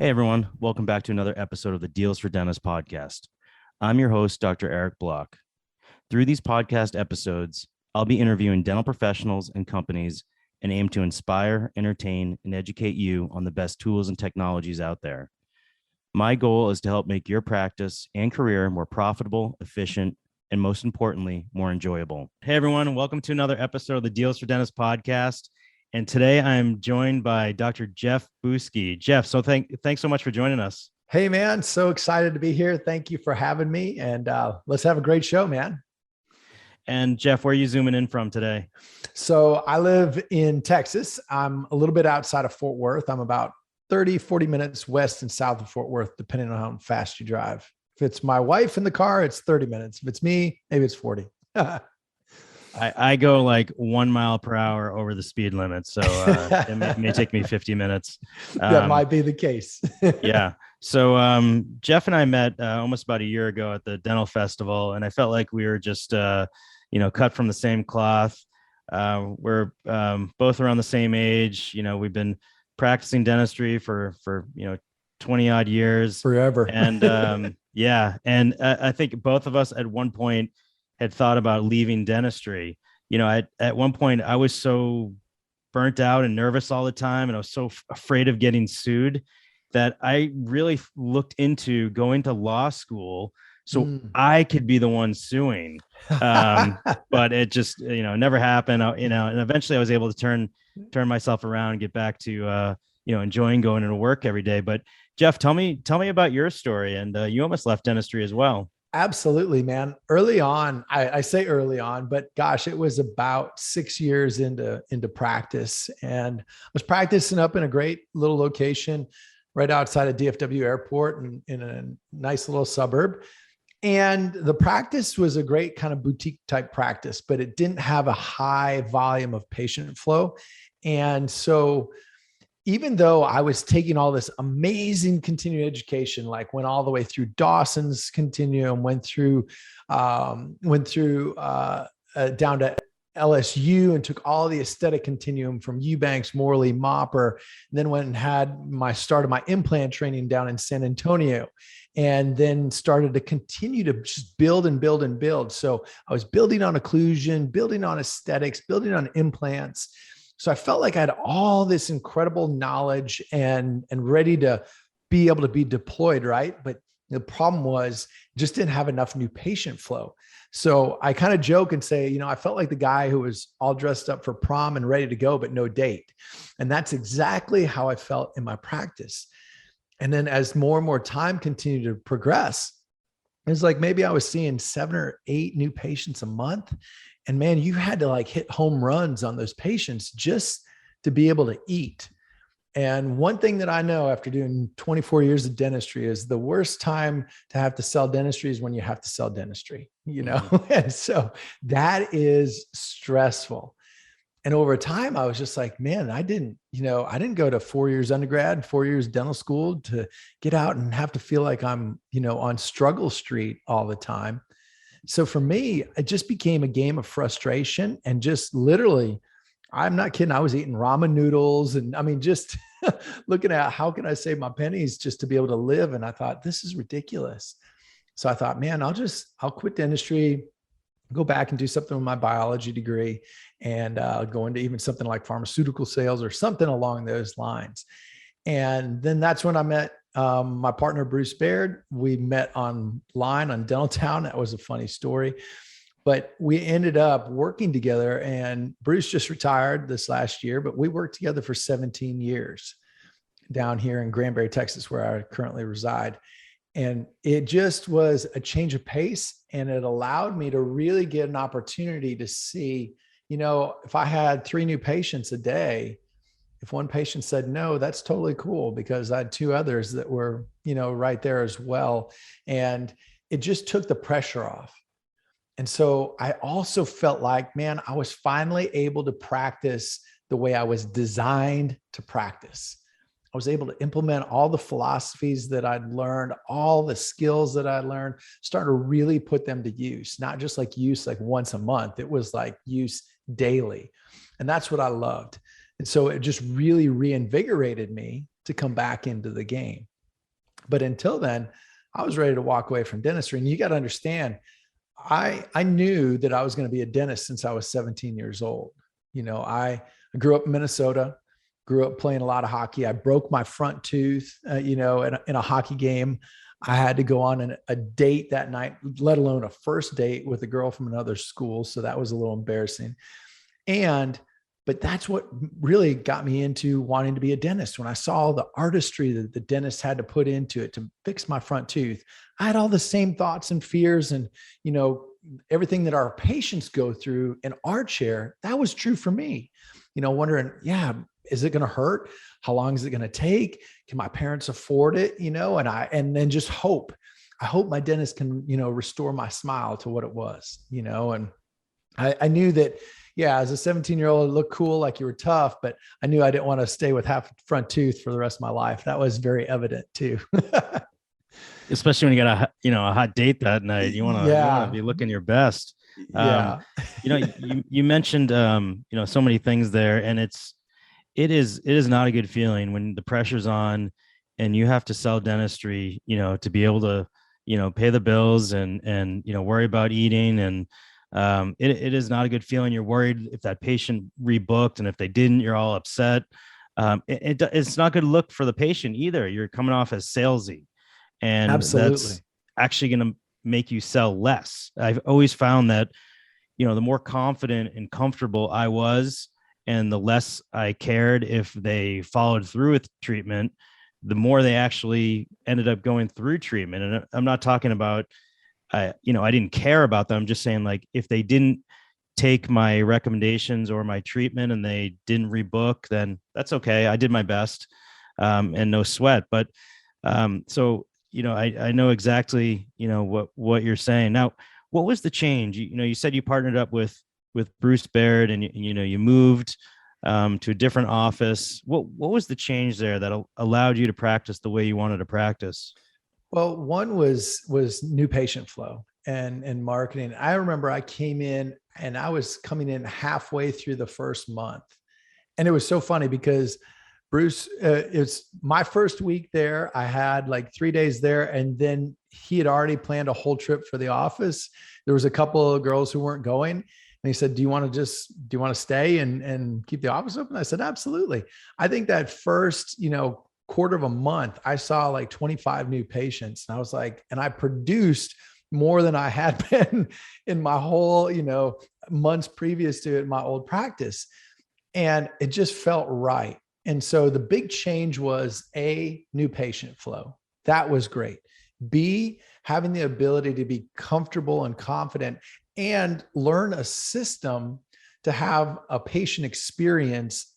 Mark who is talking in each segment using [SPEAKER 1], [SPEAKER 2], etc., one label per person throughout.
[SPEAKER 1] Hey everyone, welcome back to another episode of the Deals for Dentists podcast. I'm your host, Dr. Eric Block. Through these podcast episodes, I'll be interviewing dental professionals and companies and aim to inspire, entertain, and educate you on the best tools and technologies out there. My goal is to help make your practice and career more profitable, efficient, and most importantly, more enjoyable. Hey everyone, welcome to another episode of the Deals for Dentists podcast. And today I'm joined by Dr. Jeff Buske. Jeff, so thanks so much for joining us.
[SPEAKER 2] Hey, man. So excited to be here. Thank you for having me. And let's have a great show, man.
[SPEAKER 1] And Jeff, where are you zooming in from today?
[SPEAKER 2] So I live in Texas. I'm a little bit outside of Fort Worth. I'm about 40 minutes west and south of Fort Worth, depending on how fast you drive. If it's my wife in the car, it's 30 minutes. If it's me, maybe it's 40.
[SPEAKER 1] I go like 1 mile per hour over the speed limit. So it may take me 50 minutes.
[SPEAKER 2] That might be the case.
[SPEAKER 1] Yeah. So Jeff and I met almost about a year ago at the dental festival, and I felt like we were just, cut from the same cloth. We're both around the same age. We've been practicing dentistry for 20 odd years.
[SPEAKER 2] Forever.
[SPEAKER 1] And yeah. And I think both of us at one point had thought about leaving dentistry. At one point I was so burnt out and nervous all the time, and I was so afraid of getting sued that I really looked into going to law school so I could be the one suing. But it just, never happened. And eventually I was able to turn myself around and get back to, enjoying going into work every day. But Jeff, tell me about your story. And you almost left dentistry as well.
[SPEAKER 2] Absolutely, man. Early on, I say early on, but gosh, it was about 6 years into practice, and I was practicing up in a great little location right outside of DFW Airport and in a nice little suburb. And the practice was a great kind of boutique type practice, but it didn't have a high volume of patient flow. And so even though I was taking all this amazing continuing education, like went all the way through Dawson's continuum, went through down to LSU and took all the aesthetic continuum from Eubanks, Morley, Mopper, and then went and had started my implant training down in San Antonio, and then started to continue to just build and build and build. So I was building on occlusion, building on aesthetics, building on implants. So I felt like I had all this incredible knowledge and ready to be able to be deployed, right? But the problem was just didn't have enough new patient flow. So I kind of joke and say, I felt like the guy who was all dressed up for prom and ready to go, but no date. And that's exactly how I felt in my practice. And then as more and more time continued to progress, it was like maybe I was seeing 7 or 8 new patients a month. And man, you had to like hit home runs on those patients just to be able to eat. And one thing that I know after doing 24 years of dentistry is the worst time to have to sell dentistry is when you have to sell dentistry, And so that is stressful. And over time, I was just like, man, I didn't go to 4 years undergrad, 4 years dental school to get out and have to feel like I'm, on struggle street all the time. So for me, it just became a game of frustration and just literally, I'm not kidding. I was eating ramen noodles and just looking at how can I save my pennies just to be able to live. And I thought, this is ridiculous. So I thought, man, I'll quit dentistry, go back and do something with my biology degree and go into even something like pharmaceutical sales or something along those lines. And then that's when I met my partner, Bruce Baird. We met online on Dental Town. That was a funny story, but we ended up working together, and Bruce just retired this last year, but we worked together for 17 years down here in Granbury, Texas, where I currently reside. And it just was a change of pace, and it allowed me to really get an opportunity to see, if I had 3 new patients a day, if one patient said no, that's totally cool, because I had 2 others that were, right there as well. And it just took the pressure off. And so I also felt like, man, I was finally able to practice the way I was designed to practice. I was able to implement all the philosophies that I'd learned, all the skills that I learned, start to really put them to use, not just like use like once a month. It was like use daily. And that's what I loved. And so it just really reinvigorated me to come back into the game. But until then, I was ready to walk away from dentistry. And you got to understand, I knew that I was going to be a dentist since I was 17 years old. I grew up in Minnesota, grew up playing a lot of hockey. I broke my front tooth, in a hockey game. I had to go on a date that night, let alone a first date with a girl from another school. So that was a little embarrassing. But that's what really got me into wanting to be a dentist. When I saw the artistry that the dentist had to put into it to fix my front tooth, I had all the same thoughts and fears and, everything that our patients go through in our chair. That was true for me, wondering, is it going to hurt? How long is it going to take? Can my parents afford it? And then just hope. I hope my dentist can, restore my smile to what it was, and I knew that, as a 17-year-old, it looked cool, like you were tough, but I knew I didn't want to stay with half front tooth for the rest of my life. That was very evident too.
[SPEAKER 1] Especially when you got a hot date that night. You want to be looking your best. You mentioned so many things there, and it is not a good feeling when the pressure's on and you have to sell dentistry, to be able to, pay the bills and worry about eating. And it is not a good feeling. You're worried if that patient rebooked, and if they didn't, you're all upset. It's not good look for the patient either. You're coming off as salesy, and
[SPEAKER 2] Absolutely.
[SPEAKER 1] That's actually going to make you sell less. I've always found that, the more confident and comfortable I was, and the less I cared if they followed through with treatment, the more they actually ended up going through treatment. And I'm not talking about, I didn't care about them. I'm just saying, like, if they didn't take my recommendations or my treatment and they didn't rebook, then that's okay. I did my best, and no sweat. But so, I know exactly, what you're saying. Now, what was the change? You said you partnered up with Bruce Baird, and you moved to a different office. What was the change there that allowed you to practice the way you wanted to practice?
[SPEAKER 2] Well, one was new patient flow and marketing. I remember I came in and I was coming in halfway through the first month. And it was so funny because Bruce, it's my first week there. I had like 3 days there, and then he had already planned a whole trip for the office. There was a couple of girls who weren't going. And he said, do you want to stay and keep the office open? I said, absolutely. I think that first, quarter of a month, I saw like 25 new patients. And I was like, and I produced more than I had been in my whole, months previous to it in my old practice. And it just felt right. And so the big change was A, new patient flow. That was great. B, having the ability to be comfortable and confident and learn a system to have a patient experience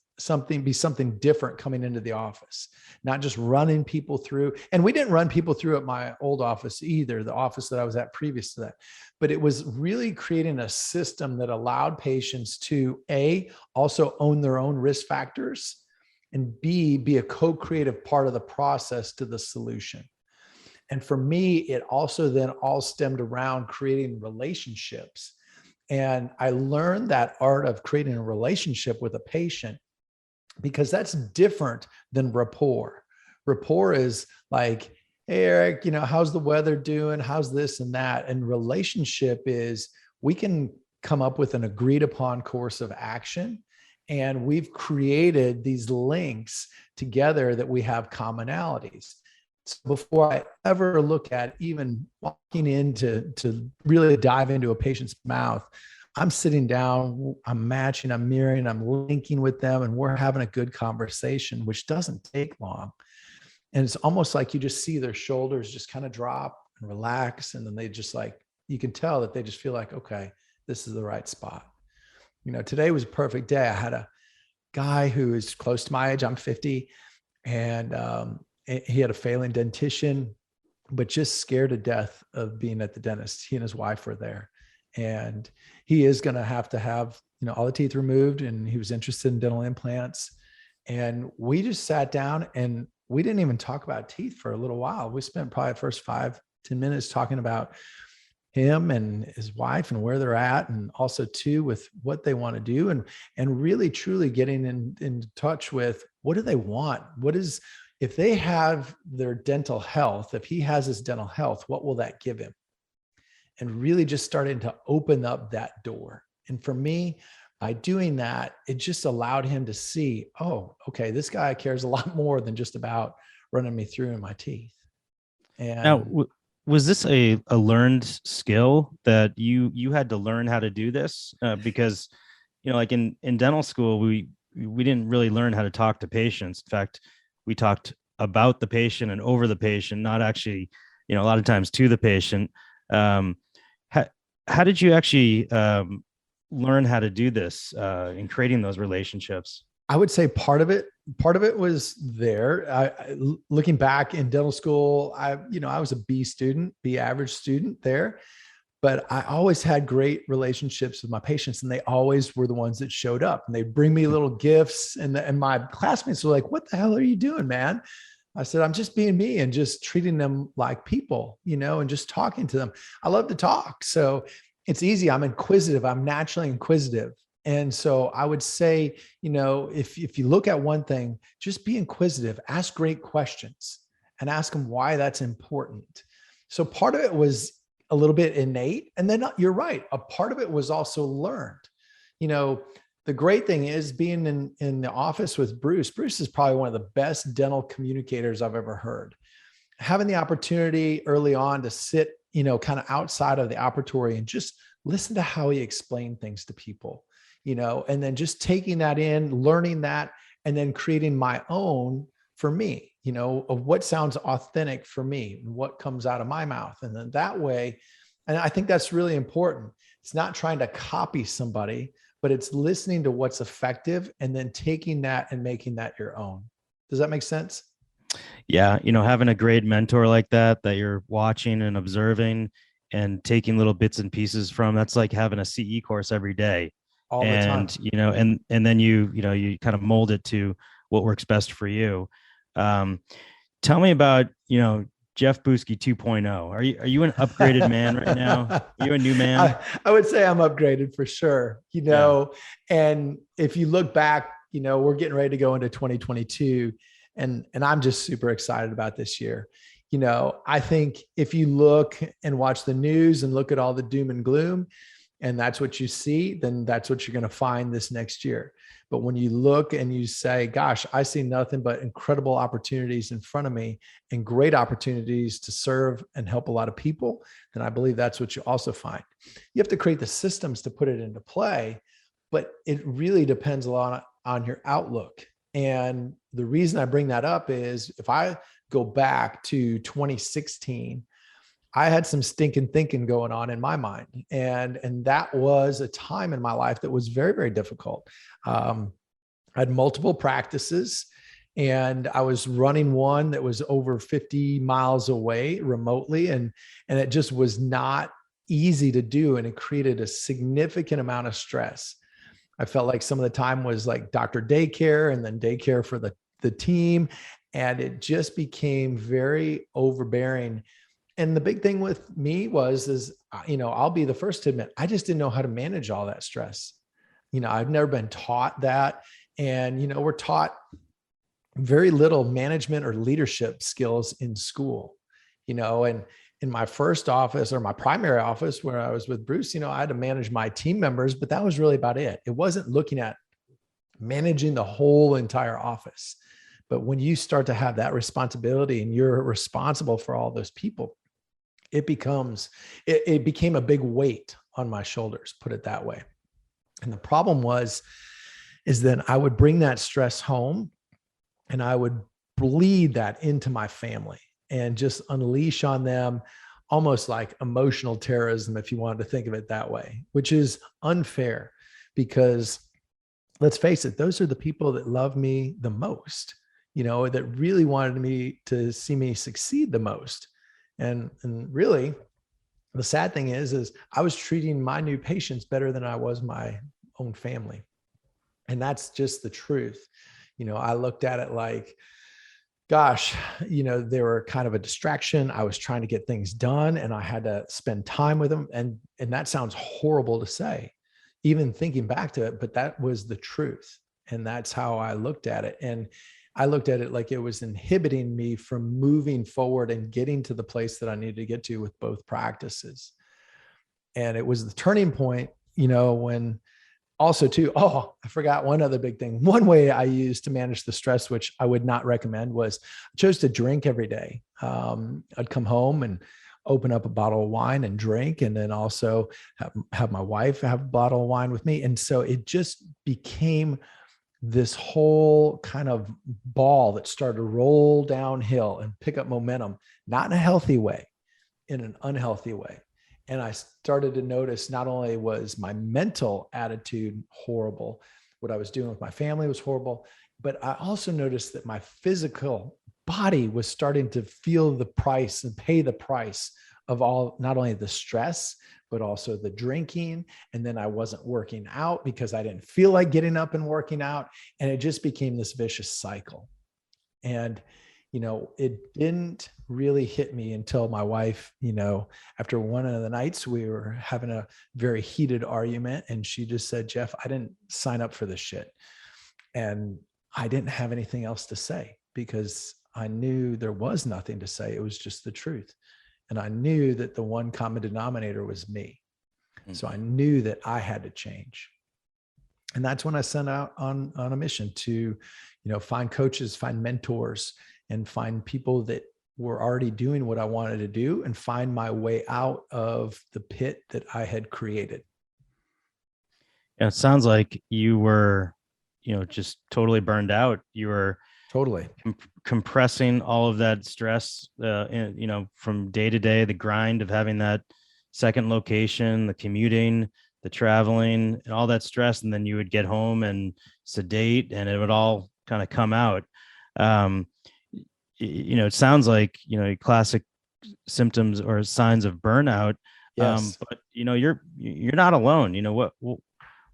[SPEAKER 2] be something different coming into the office, not just running people through. And we didn't run people through at my old office either, the office that I was at previous to that. But it was really creating a system that allowed patients to A, also own their own risk factors, and B, be a co-creative part of the process to the solution. And for me, it also then all stemmed around creating relationships. And I learned that art of creating a relationship with a patient, because that's different than rapport. Rapport is like, hey, Eric, how's the weather doing? How's this and that? And relationship is, we can come up with an agreed upon course of action. And we've created these links together that we have commonalities. So before I ever look at even walking in to really dive into a patient's mouth, I'm sitting down, I'm matching, I'm mirroring, I'm linking with them, and we're having a good conversation, which doesn't take long. And it's almost like you just see their shoulders just kind of drop and relax. And then they just you can tell that they just feel like, okay, this is the right spot. Today was a perfect day. I had a guy who is close to my age. I'm 50, and he had a failing dentition, but just scared to death of being at the dentist. He and his wife were there, and he is going to have, all the teeth removed, and he was interested in dental implants. And we just sat down and we didn't even talk about teeth for a little while. We spent probably the first 5-10 minutes talking about him and his wife and where they're at, and also too with what they want to do, and really truly getting in touch with what do they want? What is, if they have their dental health, if he has his dental health, what will that give him? And really just starting to open up that door. And for me, by doing that, it just allowed him to see, oh, okay, this guy cares a lot more than just about running me through in my teeth.
[SPEAKER 1] Now,
[SPEAKER 2] And
[SPEAKER 1] was this a learned skill that you had to learn how to do this? Because, like in dental school, we didn't really learn how to talk to patients. In fact, we talked about the patient and over the patient, not actually, a lot of times to the patient. Um, how, how did you actually learn how to do this in creating those relationships?
[SPEAKER 2] I would say part of it was there. Looking back in dental school, I was a B student, B average student there, but I always had great relationships with my patients, and they always were the ones that showed up, and they'd bring me little gifts, and my classmates were like, "What the hell are you doing, man?" I said, "I'm just being me and just treating them like people, and just talking to them. I love to talk." So it's easy. I'm inquisitive. I'm naturally inquisitive. And so I would say, if you look at one thing, just be inquisitive, ask great questions, and ask them why that's important. So part of it was a little bit innate. And then you're right. A part of it was also learned. The great thing is being in the office with Bruce. Bruce is probably one of the best dental communicators I've ever heard. Having the opportunity early on to sit, kind of outside of the operatory and just listen to how he explained things to people, and then just taking that in, learning that, and then creating my own for me, of what sounds authentic for me and what comes out of my mouth. And then that way, and I think that's really important. It's not trying to copy somebody, but it's listening to what's effective and then taking that and making that your own. Does that make sense?
[SPEAKER 1] Yeah, having a great mentor like that you're watching and observing and taking little bits and pieces from, that's like having a CE course every day.
[SPEAKER 2] All the time.
[SPEAKER 1] And and then you kind of mold it to what works best for you. Tell me about Jeff Buske 2.0. Are you an upgraded man right now? Are you a new man?
[SPEAKER 2] I would say I'm upgraded for sure,
[SPEAKER 1] Yeah.
[SPEAKER 2] and if you look back, we're getting ready to go into 2022, and I'm just super excited about this year. I think if you look and watch the news and look at all the doom and gloom, and that's what you see, then that's what you're going to find this next year. But when you look and you say, gosh, I see nothing but incredible opportunities in front of me and great opportunities to serve and help a lot of people, then I believe that's what you also find. You have to create the systems to put it into play, but it really depends a lot on your outlook. And the reason I bring that up is if I go back to 2016, I had some stinking thinking going on in my mind. And that was a time in my life that was very, very difficult. I had multiple practices, and I was running one that was over 50 miles away remotely. And it just was not easy to do. And it created a significant amount of stress. I felt like some of the time was like doctor daycare and then daycare for the team. And it just became very overbearing. And the big thing with me is, I'll be the first to admit, I just didn't know how to manage all that stress. I've never been taught that. And, we're taught very little management or leadership skills in school, and in my first office or my primary office where I was with Bruce, I had to manage my team members, but that was really about it. It wasn't looking at managing the whole entire office. But when you start to have that responsibility and you're responsible for all those people, it became a big weight on my shoulders, put it that way. And the problem is then I would bring that stress home and I would bleed that into my family and just unleash on them almost like emotional terrorism, if you wanted to think of it that way, which is unfair because let's face it, those are the people that love me the most, that really wanted me to see me succeed the most. And really, the sad thing is I was treating my new patients better than I was my own family. And that's just the truth. I looked at it like, gosh, they were kind of a distraction. I was trying to get things done and I had to spend time with them. And that sounds horrible to say, even thinking back to it, but that was the truth. And that's how I looked at it. And I looked at it like it was inhibiting me from moving forward and getting to the place that I needed to get to with both practices. And it was the turning point, when also too, oh, I forgot one other big thing. One way I used to manage the stress, which I would not recommend, was I chose to drink every day. I'd come home and open up a bottle of wine and drink, and then also have my wife have a bottle of wine with me. And so it just became this whole kind of ball that started to roll downhill and pick up momentum, not in a healthy way, in an unhealthy way. And I started to notice not only was my mental attitude horrible, what I was doing with my family was horrible, but I also noticed that my physical body was starting to feel the price and pay the price of all, not only the stress, but also the drinking. And then I wasn't working out because I didn't feel like getting up and working out. And it just became this vicious cycle. And it didn't really hit me until my wife, after one of the nights we were having a very heated argument, and she just said, "Jeff, I didn't sign up for this shit." And I didn't have anything else to say because I knew there was nothing to say. It was just the truth. And I knew that the one common denominator was me. Mm-hmm. So I knew that I had to change. And that's when I set out on a mission to, find coaches, find mentors, and find people that were already doing what I wanted to do and find my way out of the pit that I had created.
[SPEAKER 1] Yeah, it sounds like you were, just totally burned out. You were
[SPEAKER 2] totally
[SPEAKER 1] compressing all of that stress, from day to day, the grind of having that second location, the commuting, the traveling, and all that stress. And then you would get home and sedate, and it would all kind of come out. It sounds like, classic symptoms or signs of burnout.
[SPEAKER 2] Yes.
[SPEAKER 1] But you're not alone.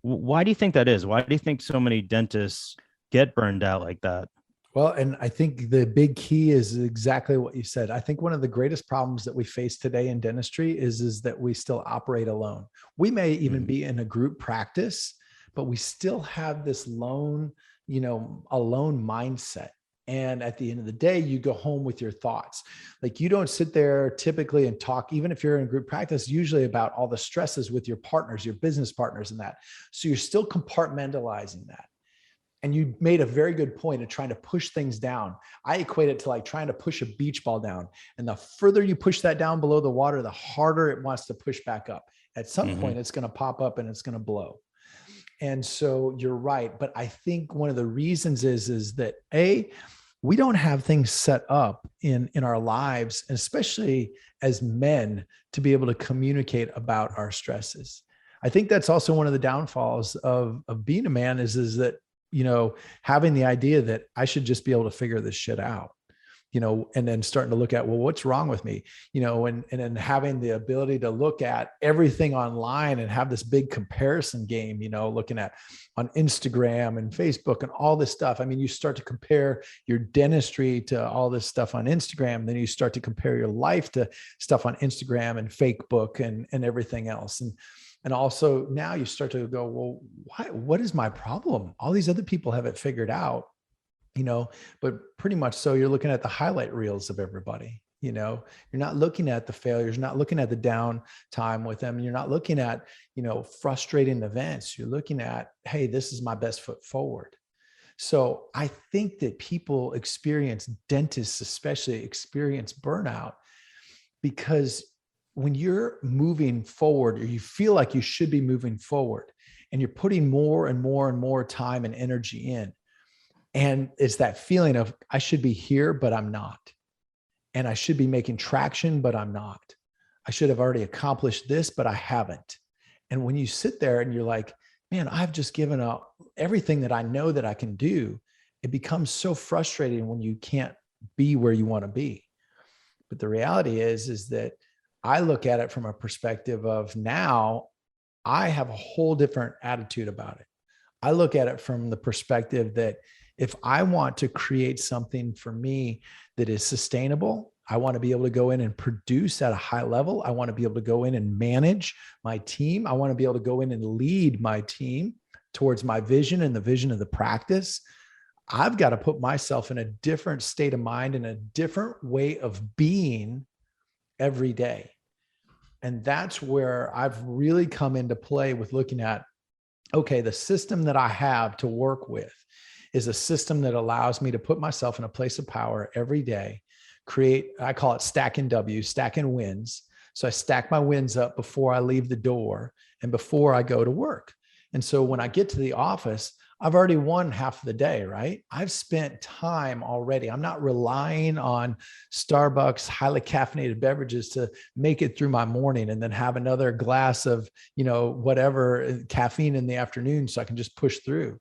[SPEAKER 1] Why do you think that is? Why do you think so many dentists get burned out like that?
[SPEAKER 2] Well, and I think the big key is exactly what you said. I think one of the greatest problems that we face today in dentistry is that we still operate alone. We may even be in a group practice, but we still have this alone mindset. And at the end of the day, you go home with your thoughts. Like, you don't sit there typically and talk, even if you're in group practice, usually about all the stresses with your partners, your business partners and that. So you're still compartmentalizing that. And you made a very good point of trying to push things down. I equate it to like trying to push a beach ball down. And the further you push that down below the water, the harder it wants to push back up. At some point, it's going to pop up and it's going to blow. And so you're right. But I think one of the reasons is that we don't have things set up in our lives, especially as men, to be able to communicate about our stresses. I think that's also one of the downfalls of being a man is that, having the idea that I should just be able to figure this shit out, and then starting to look at, well, what's wrong with me, and then having the ability to look at everything online and have this big comparison game, looking at on Instagram and Facebook and all this stuff. I mean, you start to compare your dentistry to all this stuff on Instagram. Then you start to compare your life to stuff on Instagram and Facebook and everything else. And also now you start to go, well, what is my problem? All these other people have it figured out, but pretty much so you're looking at the highlight reels of everybody. You're not looking at the failures, not looking at the downtime with them. You're not looking at, frustrating events. You're looking at, hey, this is my best foot forward. So I think that dentists especially experience burnout because when you're moving forward, or you feel like you should be moving forward, and you're putting more and more and more time and energy in, and it's that feeling of, I should be here, but I'm not. And I should be making traction, but I'm not. I should have already accomplished this, but I haven't. And when you sit there and you're like, man, I've just given up everything that I know that I can do, it becomes so frustrating when you can't be where you want to be. But the reality is that I look at it from a perspective of, now I have a whole different attitude about it. I look at it from the perspective that if I want to create something for me that is sustainable, I want to be able to go in and produce at a high level. I want to be able to go in and manage my team. I want to be able to go in and lead my team towards my vision and the vision of the practice. I've got to put myself in a different state of mind and a different way of being every day. And that's where I've really come into play with looking at, okay, the system that I have to work with is a system that allows me to put myself in a place of power every day, create, I call it stacking W, stacking wins. So I stack my wins up before I leave the door and before I go to work. And so when I get to the office, I've already won half of the day, right? I've spent time already. I'm not relying on Starbucks highly caffeinated beverages to make it through my morning and then have another glass of, whatever caffeine in the afternoon so I can just push through.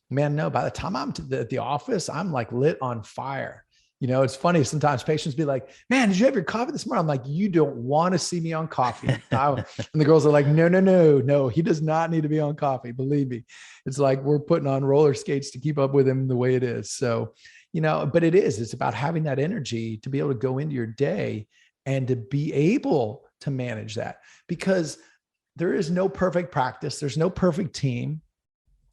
[SPEAKER 2] Man, no, by the time I'm at the office, I'm like lit on fire. It's funny. Sometimes patients be like, man, did you have your coffee this morning? I'm like, you don't want to see me on coffee. And the girls are like, no, he does not need to be on coffee. Believe me. It's like we're putting on roller skates to keep up with him the way it is. So, but it's about having that energy to be able to go into your day and to be able to manage that, because there is no perfect practice. There's no perfect team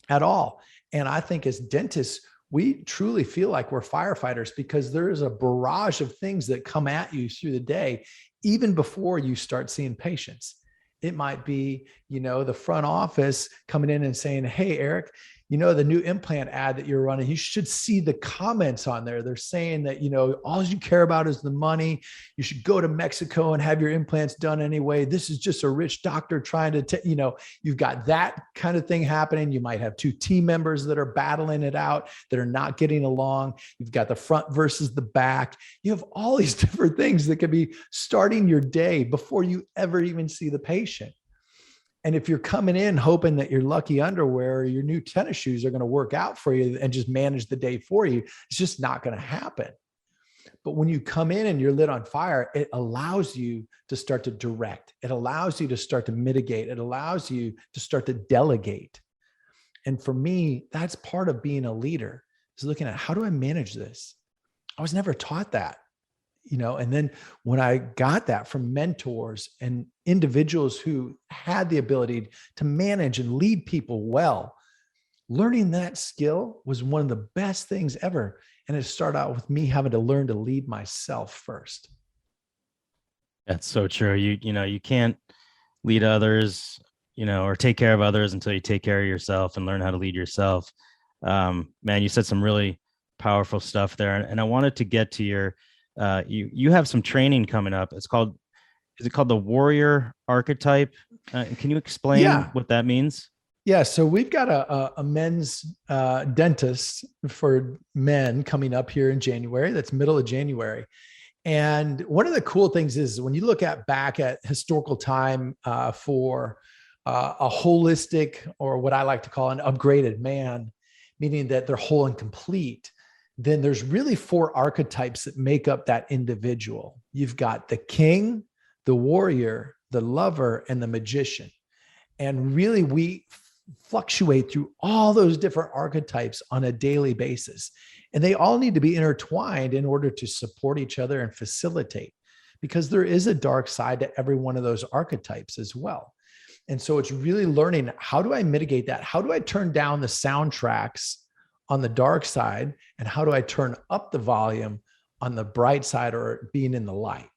[SPEAKER 2] at all. And I think as dentists, we truly feel like we're firefighters because there is a barrage of things that come at you through the day, even before you start seeing patients. It might be, the front office coming in and saying, hey, Eric, the new implant ad that you're running, you should see the comments on there. They're saying that, all you care about is the money. You should go to Mexico and have your implants done anyway. This is just a rich doctor trying to, you've got that kind of thing happening. You might have two team members that are battling it out, that are not getting along. You've got the front versus the back. You have all these different things that could be starting your day before you ever even see the patient. And if you're coming in hoping that your lucky underwear or your new tennis shoes are going to work out for you and just manage the day for you, it's just not going to happen. But when you come in and you're lit on fire, it allows you to start to direct. It allows you to start to mitigate. It allows you to start to delegate. And for me, that's part of being a leader, is looking at, how do I manage this? I was never taught that. And then when I got that from mentors and individuals who had the ability to manage and lead people well, learning that skill was one of the best things ever. And it started out with me having to learn to lead myself first.
[SPEAKER 1] That's so true. You can't lead others, or take care of others until you take care of yourself and learn how to lead yourself. Man, you said some really powerful stuff there. And I wanted to get to your, you have some training coming up. Is it called the warrior archetype? Can you explain what that means?
[SPEAKER 2] Yeah. So we've got a men's dentist for men coming up here in January. That's middle of January. And one of the cool things is when you look back at historical time for a holistic, or what I like to call an upgraded man, meaning that they're whole and complete, then there's really 4 archetypes that make up that individual. You've got the king, the warrior, the lover, and the magician. And really, we fluctuate through all those different archetypes on a daily basis. And they all need to be intertwined in order to support each other and facilitate, because there is a dark side to every one of those archetypes as well. And so it's really learning, how do I mitigate that? How do I turn down the soundtracks on the dark side? And how do I turn up the volume on the bright side, or being in the light?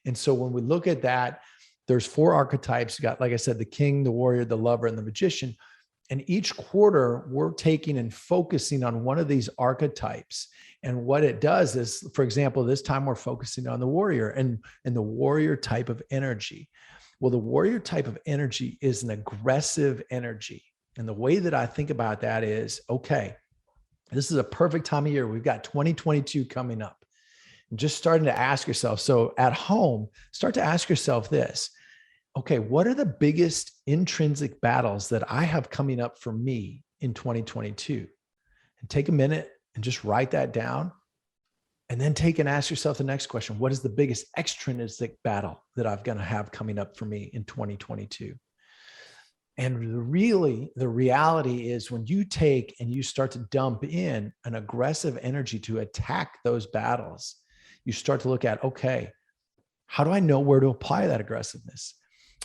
[SPEAKER 2] And so when we look at that, there's 4 archetypes. You got, like I said, the king, the warrior, the lover, and the magician. And each quarter we're taking and focusing on one of these archetypes. And what it does is, for example, this time we're focusing on the warrior and the warrior type of energy. Well, the warrior type of energy is an aggressive energy. And the way that I think about that is, okay, this is a perfect time of year. We've got 2022 coming up. Just starting to ask yourself, so at home, start to ask yourself this. Okay, what are the biggest intrinsic battles that I have coming up for me in 2022? And take a minute and just write that down. And then take and ask yourself the next question. What is the biggest extrinsic battle that I'm going to have coming up for me in 2022? And really, the reality is, when you take and you start to dump in an aggressive energy to attack those battles, you start to look at, okay, how do I know where to apply that aggressiveness?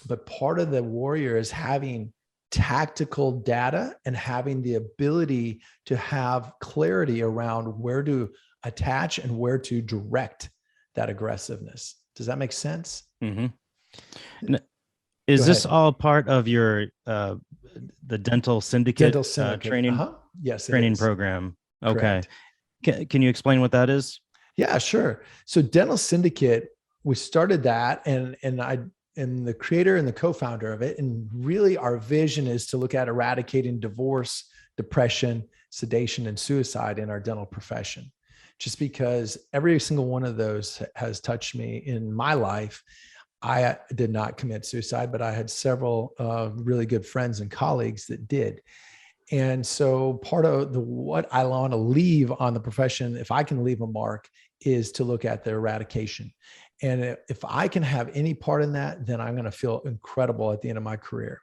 [SPEAKER 2] But part of the warrior is having tactical data and having the ability to have clarity around where to attach and where to direct that aggressiveness. Does that make sense?
[SPEAKER 1] Mm-hmm. Is this all part of your the dental syndicate,
[SPEAKER 2] Dental syndicate.
[SPEAKER 1] training
[SPEAKER 2] Yes,
[SPEAKER 1] training program? Okay.
[SPEAKER 2] Correct.
[SPEAKER 1] Can you explain what that is?
[SPEAKER 2] Yeah, sure. So Dental Syndicate, we started that, and I am the creator and the co-founder of it. And really our vision is to look at eradicating divorce, depression, sedation, and suicide in our dental profession. Just because every single one of those has touched me in my life. I did not commit suicide, but I had several really good friends and colleagues that did. And so part of what I want to leave on the profession, if I can leave a mark, is to look at the eradication. And if I can have any part in that, then I'm going to feel incredible at the end of my career,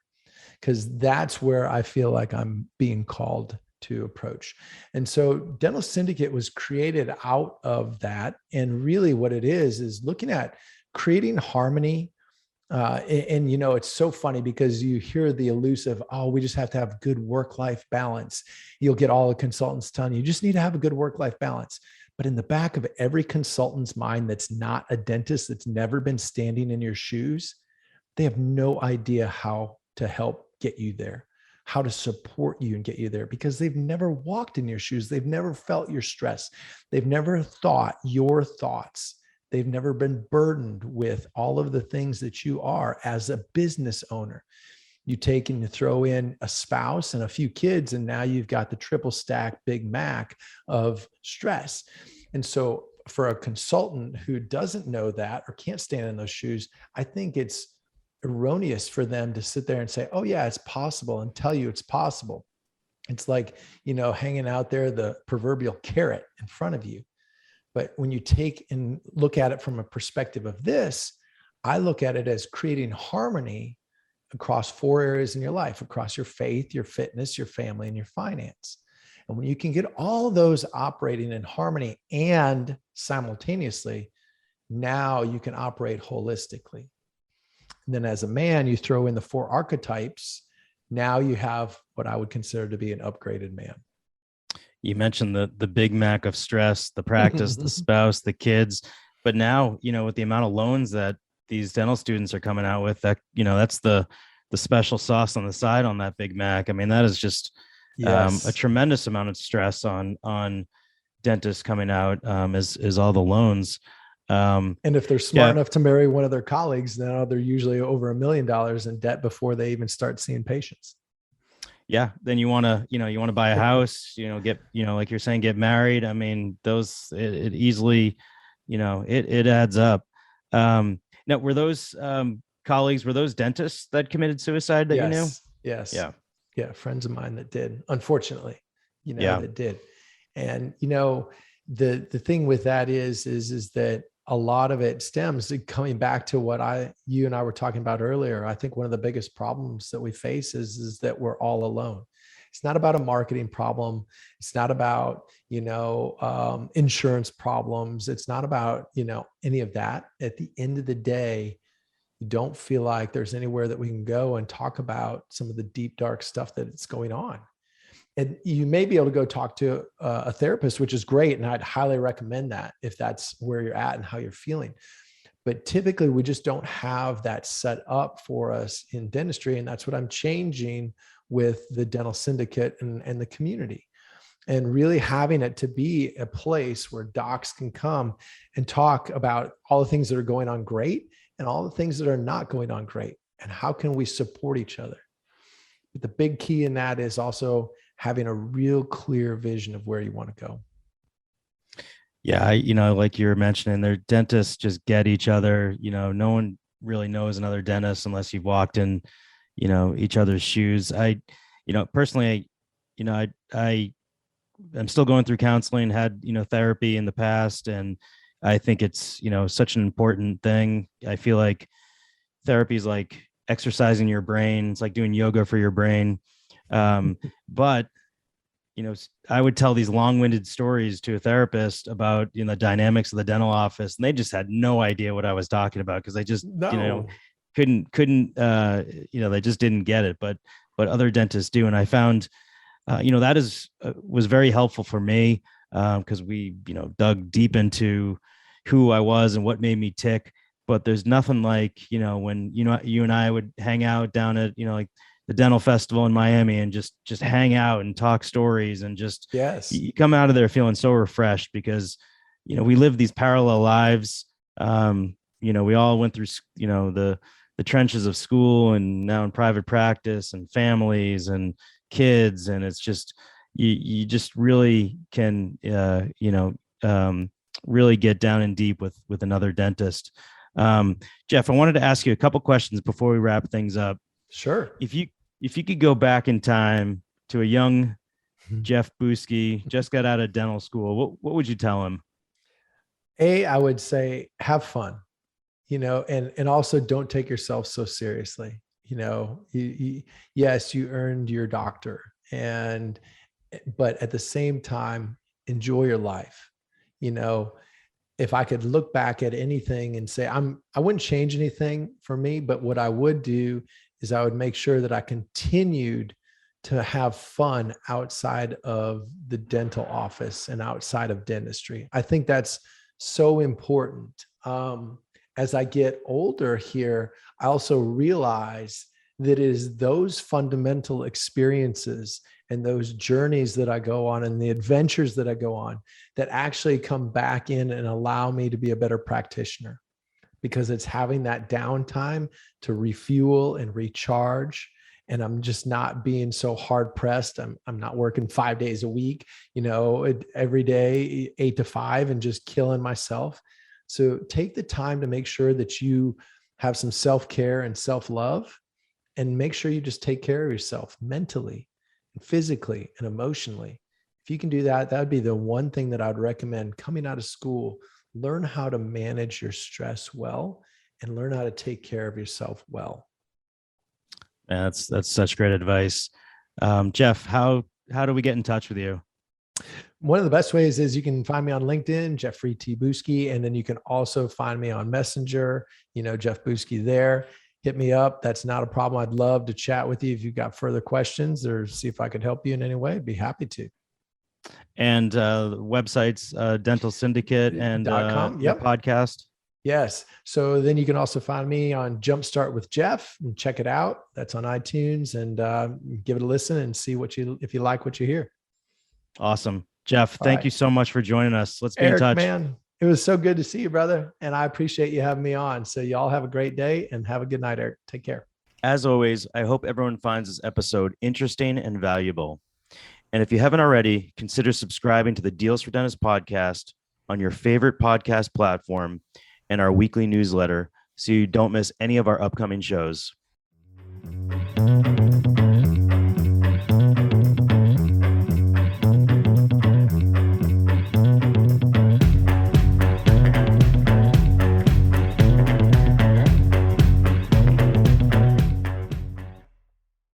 [SPEAKER 2] because that's where I feel like I'm being called to approach. And so Dental Syndicate was created out of that. And really what it is looking at creating harmony. And, it's so funny because you hear the elusive, oh, we just have to have good work-life balance. You'll get all the consultants telling you just need to have a good work-life balance. But in the back of every consultant's mind that's not a dentist, that's never been standing in your shoes, they have no idea how to help get you there, how to support you and get you there, because they've never walked in your shoes. They've never felt your stress. They've never thought your thoughts. They've never been burdened with all of the things that you are as a business owner. You take and you throw in a spouse and a few kids, and now you've got the triple stack Big Mac of stress. And so for a consultant who doesn't know that or can't stand in those shoes, I think it's erroneous for them to sit there and say, oh yeah, it's possible, and tell you it's possible. It's like, hanging out there, the proverbial carrot in front of you. But when you take and look at it from a perspective of this, I look at it as creating harmony across 4 areas in your life, across your faith, your fitness, your family, and your finance. And when you can get all those operating in harmony and simultaneously, now you can operate holistically. And then as a man, you throw in the 4 archetypes. Now you have what I would consider to be an upgraded man.
[SPEAKER 1] You mentioned the Big Mac of stress, the practice, the spouse, the kids, but now, with the amount of loans that these dental students are coming out with, that, that's the special sauce on the side on that Big Mac. I mean, that is just a tremendous amount of stress on dentists coming out, is all the loans.
[SPEAKER 2] And if they're smart enough to marry one of their colleagues, then they're usually over $1 million in debt before they even start seeing patients.
[SPEAKER 1] Yeah. Then you want to buy a house, get, like you're saying, get married. I mean, it easily, it adds up. Now, were those colleagues, were those dentists that committed suicide that you knew?
[SPEAKER 2] Yes.
[SPEAKER 1] Yeah.
[SPEAKER 2] Yeah. Friends of mine that did, unfortunately, that did. And, the thing with that is that a lot of it stems, coming back to you and I were talking about earlier. I think one of the biggest problems that we face is that we're all alone. It's not about a marketing problem. It's not about, insurance problems. It's not about, any of that. At the end of the day, you don't feel like there's anywhere that we can go and talk about some of the deep, dark stuff that's going on. And you may be able to go talk to a therapist, which is great. And I'd highly recommend that if that's where you're at and how you're feeling. But typically we just don't have that set up for us in dentistry. And that's what I'm changing with the Dental Syndicate and the community, and really having it to be a place where docs can come and talk about all the things that are going on great and all the things that are not going on great, and how can we support each other. But the big key in that is also having a real clear vision of where you want to go.
[SPEAKER 1] Yeah. Like you were mentioning, their dentists just get each other. No one really knows another dentist unless you've walked in, each other's shoes. Personally, I'm still going through counseling, had, therapy in the past. And I think it's, such an important thing. I feel like therapy is like exercising your brain. It's like doing yoga for your brain. But, I would tell these long-winded stories to a therapist about, the dynamics of the dental office, and they just had no idea what I was talking about, because they just, couldn't, they just didn't get it. But but other dentists do. And I found, that was very helpful for me, because we, dug deep into who I was and what made me tick. But there's nothing like, when, you and I would hang out down at, like the dental festival in Miami and just hang out and talk stories, and just,
[SPEAKER 2] Yes.
[SPEAKER 1] you come out of there feeling so refreshed, because, we live these parallel lives. We all went through, the trenches of school, and now in private practice, and families and kids. And it's just, you just really can, really get down in deep with another dentist. Jeff, I wanted to ask you a couple questions before we wrap things up.
[SPEAKER 2] Sure.
[SPEAKER 1] If you could go back in time to a young Jeff Buske, just got out of dental school, what would you tell him?
[SPEAKER 2] I would say have fun, and also don't take yourself so seriously. Yes, you earned your doctor, but at the same time, enjoy your life. If I could look back at anything and say, I wouldn't change anything for me, but what I would do is I would make sure that I continued to have fun outside of the dental office and outside of dentistry. I think that's so important. As I get older here, I also realize that it is those fundamental experiences and those journeys that I go on and the adventures that I go on that actually come back in and allow me to be a better practitioner, because it's having that downtime to refuel and recharge. And I'm just not being so hard pressed. I'm not working 5 days a week, every day, 8 to 5, and just killing myself. So take the time to make sure that you have some self-care and self-love, and make sure you just take care of yourself mentally and physically and emotionally. If you can do that, that would be the one thing that I'd recommend coming out of school. Learn how to manage your stress well, and learn how to take care of yourself well.
[SPEAKER 1] That's such great advice. Jeff, how do we get in touch with you?
[SPEAKER 2] One of the best ways is you can find me on LinkedIn, Jeffrey T. Buske, and then you can also find me on Messenger, Jeff Buske there. Hit me up. That's not a problem. I'd love to chat with you if you've got further questions, or see if I could help you in any way. I'd be happy to.
[SPEAKER 1] And websites, Dental Syndicate and
[SPEAKER 2] .com. Yep.
[SPEAKER 1] Podcast.
[SPEAKER 2] Yes. So then you can also find me on Jumpstart with Jeff, and check it out. That's on iTunes, and give it a listen and see if you like what you hear.
[SPEAKER 1] Awesome. Jeff, thank you so much for joining us. Let's be in touch.
[SPEAKER 2] Man, it was so good to see you, brother. And I appreciate you having me on. So y'all have a great day, and have a good night, Eric. Take care.
[SPEAKER 1] As always, I hope everyone finds this episode interesting and valuable. And if you haven't already, consider subscribing to the Deals for Dentists podcast on your favorite podcast platform and our weekly newsletter, so you don't miss any of our upcoming shows.